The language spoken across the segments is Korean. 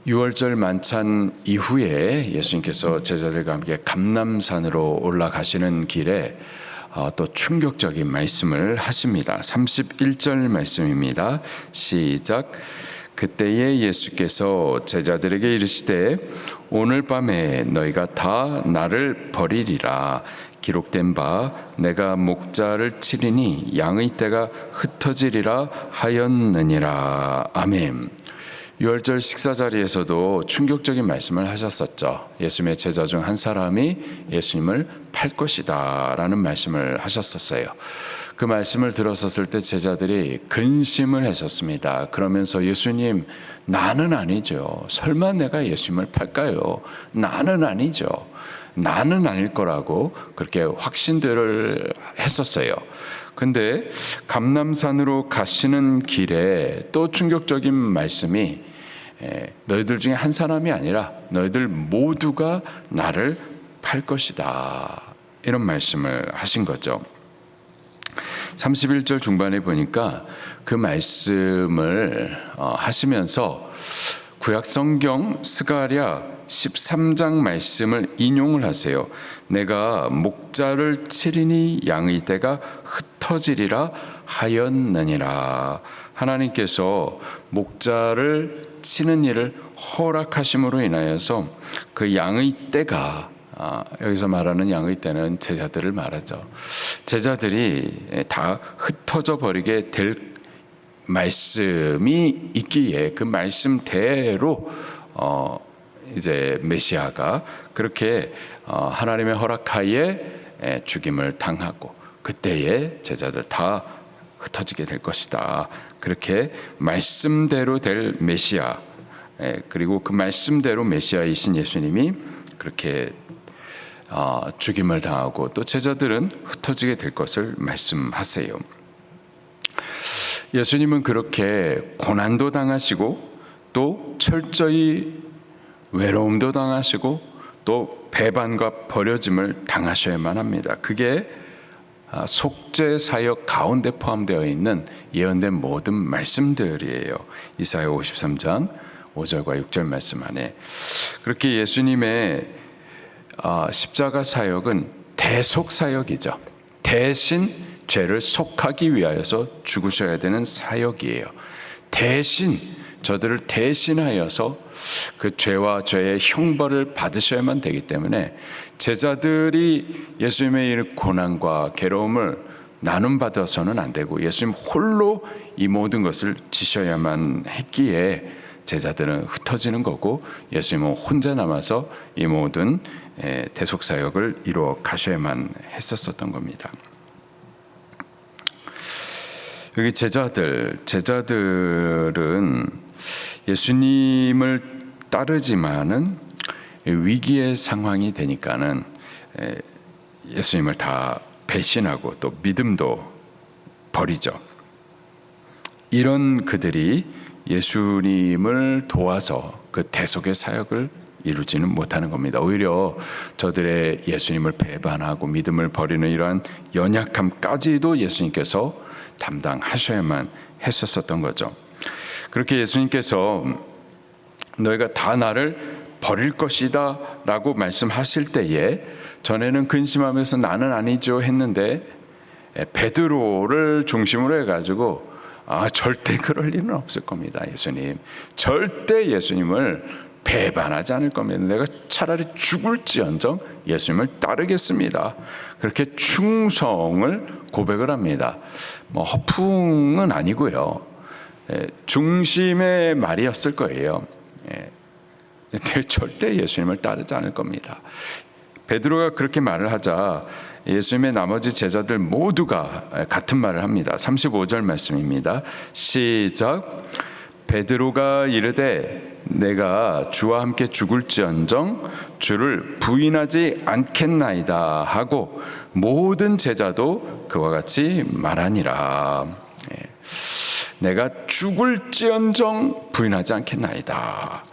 6월절 만찬 이후에 예수님께서 제자들과 함께 감람산으로 올라가시는 길에 또 충격적인 말씀을 하십니다. 31절 말씀입니다. 시작. 그때에 예수께서 제자들에게 이르시되 오늘 밤에 너희가 다 나를 버리리라. 기록된 바 내가 목자를 치리니 양의 떼가 흩어지리라 하였느니라. 아멘. 6월절 식사 자리에서도 충격적인 말씀을 하셨었죠. 예수님의 제자 중 한 사람이 예수님을 팔 것이다 라는 말씀을 하셨었어요. 그 말씀을 들었었을 때 제자들이 근심을 했었습니다. 그러면서 예수님, 나는 아니죠. 설마 내가 예수님을 팔까요? 나는 아니죠. 나는 아닐 거라고 그렇게 확신들을 했었어요. 근데 감람산으로 가시는 길에 또 충격적인 말씀이 너희들 중에 한 사람이 아니라 너희들 모두가 나를 팔 것이다, 이런 말씀을 하신 거죠. 31절 중반에 보니까 그 말씀을 하시면서 구약성경 스가랴 13장 말씀을 인용을 하세요. 내가 목자를 치리니 양의 떼가 흩어지리라 하였느니라. 하나님께서 목자를 치는 일을 허락하심으로 인하여서 그 양의 떼가, 여기서 말하는 양의 떼는 제자들을 말하죠. 제자들이 다 흩어져 버리게 될 말씀이 있기에 그 말씀대로 이제 메시아가 그렇게 하나님의 허락하에 죽임을 당하고 그때에 제자들 다 흩어지게 될 것이다. 그렇게 말씀대로 될 메시아, 그리고 그 말씀대로 메시아이신 예수님이 그렇게 죽임을 당하고 또 제자들은 흩어지게 될 것을 말씀하세요. 예수님은 그렇게 고난도 당하시고 또 철저히 외로움도 당하시고 또 배반과 버려짐을 당하셔야만 합니다. 그게 속죄 사역 가운데 포함되어 있는 예언된 모든 말씀들이에요. 이사야 53장 5절과 6절 말씀 안에 그렇게 예수님의 십자가 사역은 대속 사역이죠. 대신 죄를 속하기 위하여서 죽으셔야 되는 사역이에요. 대신 저들을 대신하여서 그 죄와 죄의 형벌을 받으셔야만 되기 때문에 제자들이 예수님의 이 고난과 괴로움을 나눔받아서는 안 되고 예수님 홀로 이 모든 것을 지셔야만 했기에 제자들은 흩어지는 거고 예수님은 혼자 남아서 이 모든 대속사역을 이루어 가셔야만 했었던 겁니다. 여기 제자들은 예수님을 따르지만은 위기의 상황이 되니까는 예수님을 다 배신하고 또 믿음도 버리죠. 이런 그들이 예수님을 도와서 그 대속의 사역을 이루지는 못하는 겁니다. 오히려 저들의 예수님을 배반하고 믿음을 버리는 이러한 연약함까지도 예수님께서 담당하셔야만 했었던 거죠. 그렇게 예수님께서 너희가 다 나를 버릴 것이다 라고 말씀하실 때에 전에는 근심하면서 나는 아니죠 했는데 베드로를 중심으로 해가지고 절대 그럴 일은 없을 겁니다. 예수님 절대 예수님을 배반하지 않을 겁니다. 내가 차라리 죽을지언정 예수님을 따르겠습니다. 그렇게 충성을 고백을 합니다. 허풍은 아니고요. 중심의 말이었을 거예요. 절대 예수님을 따르지 않을 겁니다. 베드로가 그렇게 말을 하자 예수님의 나머지 제자들 모두가 같은 말을 합니다. 35절 말씀입니다. 시작. 베드로가 이르되 내가 주와 함께 죽을지언정 주를 부인하지 않겠나이다 하고 모든 제자도 그와 같이 말하니라. 내가 죽을지언정 부인하지 않겠나이다.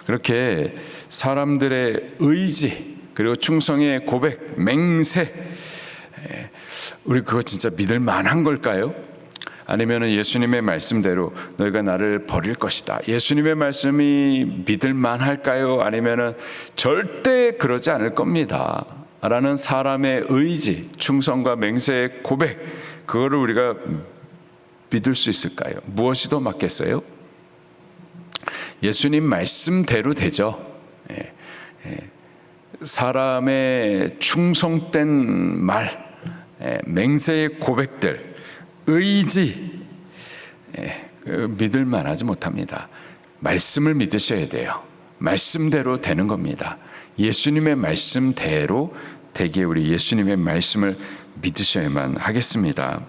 그렇게 사람들의 의지 그리고 충성의 고백, 맹세, 우리 그거 진짜 믿을 만한 걸까요? 아니면 예수님의 말씀대로 너희가 나를 버릴 것이다. 예수님의 말씀이 믿을 만할까요? 아니면 절대 그러지 않을 겁니다 라는 사람의 의지, 충성과 맹세의 고백, 그거를 우리가 믿을 수 있을까요? 무엇이 더 맞겠어요? 예수님 말씀대로 되죠. 사람의 충성된 말, 맹세의 고백들, 의지, 믿을 만하지 못합니다. 말씀을 믿으셔야 돼요. 말씀대로 되는 겁니다. 예수님의 말씀대로 되기에 우리 예수님의 말씀을 믿으셔야만 하겠습니다.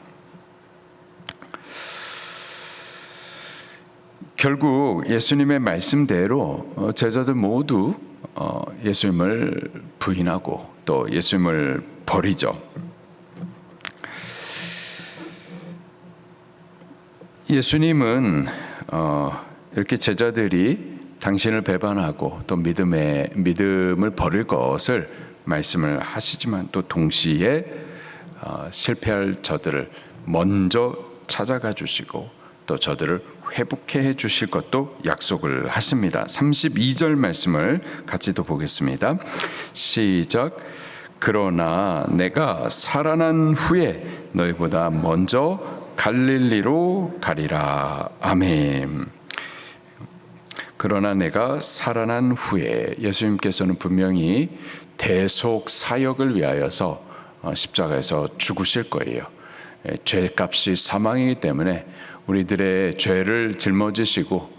결국 예수님의 말씀대로 제자들 모두 예수님을 부인하고 또 예수님을 버리죠. 예수님은 이렇게 제자들이 당신을 배반하고 또 믿음을 버릴 것을 말씀을 하시지만 또 동시에 실패할 저들을 먼저 찾아가 주시고 또 저들을 회복해 주실 것도 약속을 하십니다. 32절 말씀을 같이 또 보겠습니다. 시작. 그러나 내가 살아난 후에 너희보다 먼저 갈릴리로 가리라. 아멘. 그러나 내가 살아난 후에, 예수님께서는 분명히 대속 사역을 위하여서 십자가에서 죽으실 거예요. 죄값이 사망이기 때문에 우리들의 죄를 짊어지시고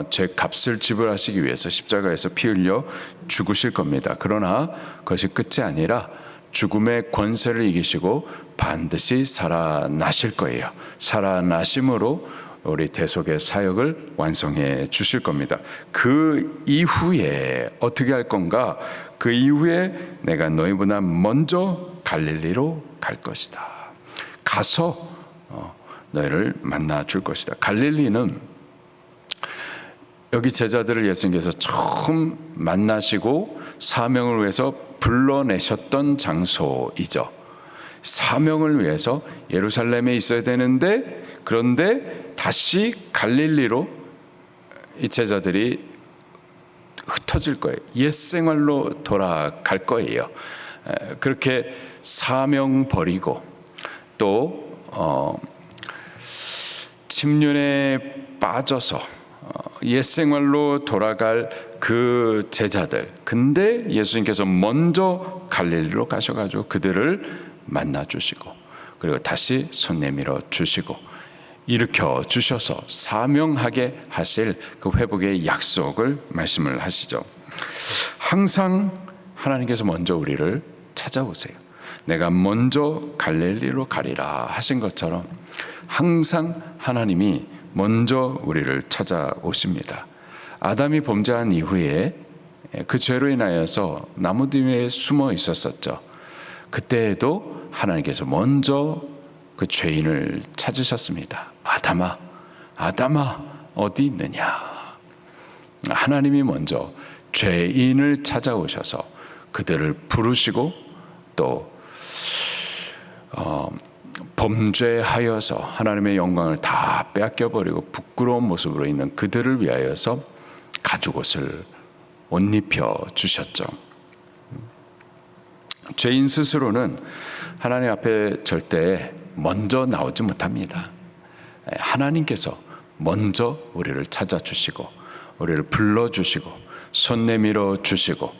죄값을 지불하시기 위해서 십자가에서 피 흘려 죽으실 겁니다. 그러나 그것이 끝이 아니라 죽음의 권세를 이기시고 반드시 살아나실 거예요. 살아나심으로 우리 대속의 사역을 완성해 주실 겁니다. 그 이후에 어떻게 할 건가? 그 이후에 내가 너희보다 먼저 갈릴리로 갈 것이다. 가서 너희를 만나 줄 것이다. 갈릴리는 여기 제자들을 예수님께서 처음 만나시고 사명을 위해서 불러내셨던 장소이죠. 사명을 위해서 예루살렘에 있어야 되는데, 그런데 다시 갈릴리로 이 제자들이 흩어질 거예요. 옛 생활로 돌아갈 거예요. 그렇게 사명 버리고 또 침륜에 빠져서 옛 생활로 돌아갈 그 제자들, 근데 예수님께서 먼저 갈릴리로 가셔가지고 그들을 만나 주시고 그리고 다시 손 내밀어 주시고 일으켜 주셔서 사명하게 하실 그 회복의 약속을 말씀을 하시죠. 항상 하나님께서 먼저 우리를 찾아오세요. 내가 먼저 갈릴리로 가리라 하신 것처럼 항상 하나님이 먼저 우리를 찾아오십니다. 아담이 범죄한 이후에 그 죄로 인하여서 나무 뒤에 숨어 있었었죠. 그때에도 하나님께서 먼저 그 죄인을 찾으셨습니다. 아담아, 아담아, 어디 있느냐? 하나님이 먼저 죄인을 찾아오셔서 그들을 부르시고 또 범죄하여서 하나님의 영광을 다 빼앗겨버리고 부끄러운 모습으로 있는 그들을 위하여서 가죽옷을 옷 입혀 주셨죠. 죄인 스스로는 하나님 앞에 절대 먼저 나오지 못합니다. 하나님께서 먼저 우리를 찾아주시고 우리를 불러주시고 손 내밀어 주시고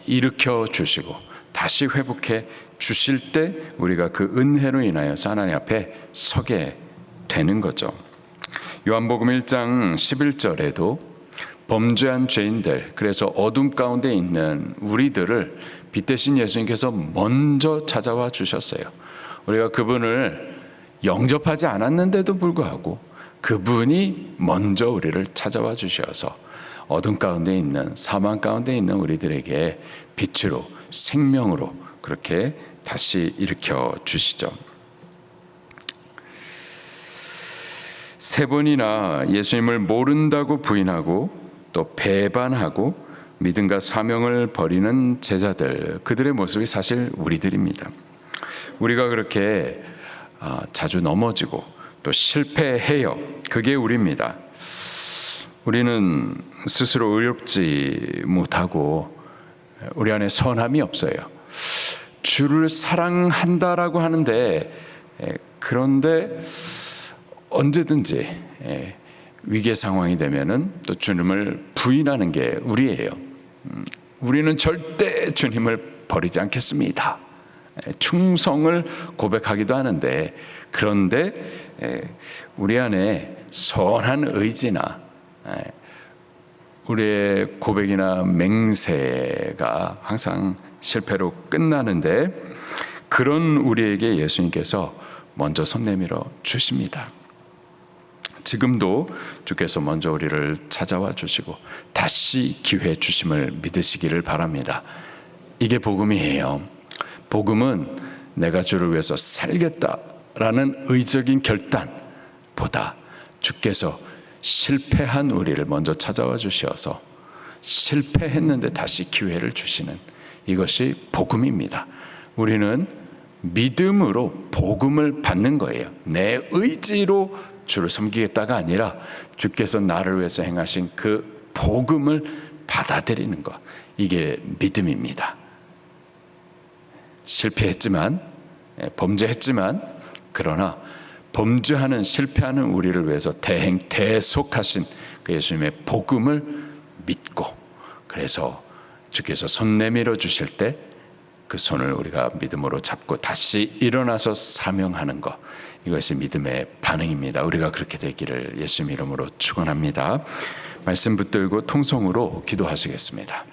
일으켜 주시고 다시 회복해 주실 때 우리가 그 은혜로 인하여서 하나님 앞에 서게 되는 거죠. 요한복음 1장 11절에도 범죄한 죄인들, 그래서 어둠 가운데 있는 우리들을 빛 대신 예수님께서 먼저 찾아와 주셨어요. 우리가 그분을 영접하지 않았는데도 불구하고 그분이 먼저 우리를 찾아와 주셔서 어둠 가운데 있는, 사망 가운데 있는 우리들에게 빛으로, 생명으로 그렇게 다시 일으켜 주시죠. 세 번이나 예수님을 모른다고 부인하고 또 배반하고 믿음과 사명을 버리는 제자들, 그들의 모습이 사실 우리들입니다. 우리가 그렇게 자주 넘어지고 또 실패해요. 그게 우리입니다. 우리는 스스로 의롭지 못하고 우리 안에 선함이 없어요. 주를 사랑한다라고 하는데 그런데 언제든지 위기의 상황이 되면은 또 주님을 부인하는 게 우리예요. 우리는 절대 주님을 버리지 않겠습니다. 충성을 고백하기도 하는데 그런데 우리 안에 선한 의지나 우리의 고백이나 맹세가 항상 실패로 끝나는데 그런 우리에게 예수님께서 먼저 손 내밀어 주십니다. 지금도 주께서 먼저 우리를 찾아와 주시고 다시 기회 주심을 믿으시기를 바랍니다. 이게 복음이에요. 복음은 내가 주를 위해서 살겠다라는 의적인 결단보다 주께서 실패한 우리를 먼저 찾아와 주셔서 실패했는데 다시 기회를 주시는 이것이 복음입니다. 우리는 믿음으로 복음을 받는 거예요. 내 의지로 주를 섬기겠다가 아니라 주께서 나를 위해서 행하신 그 복음을 받아들이는 것. 이게 믿음입니다. 실패했지만 범죄했지만 그러나 범죄하는 실패하는 우리를 위해서 대속하신 그 예수님의 복음을 믿고 그래서 주께서 손 내밀어 주실 때 그 손을 우리가 믿음으로 잡고 다시 일어나서 사명하는 것 이것이 믿음의 반응입니다. 우리가 그렇게 되기를 예수님 이름으로 축원합니다. 말씀 붙들고 통성으로 기도하시겠습니다.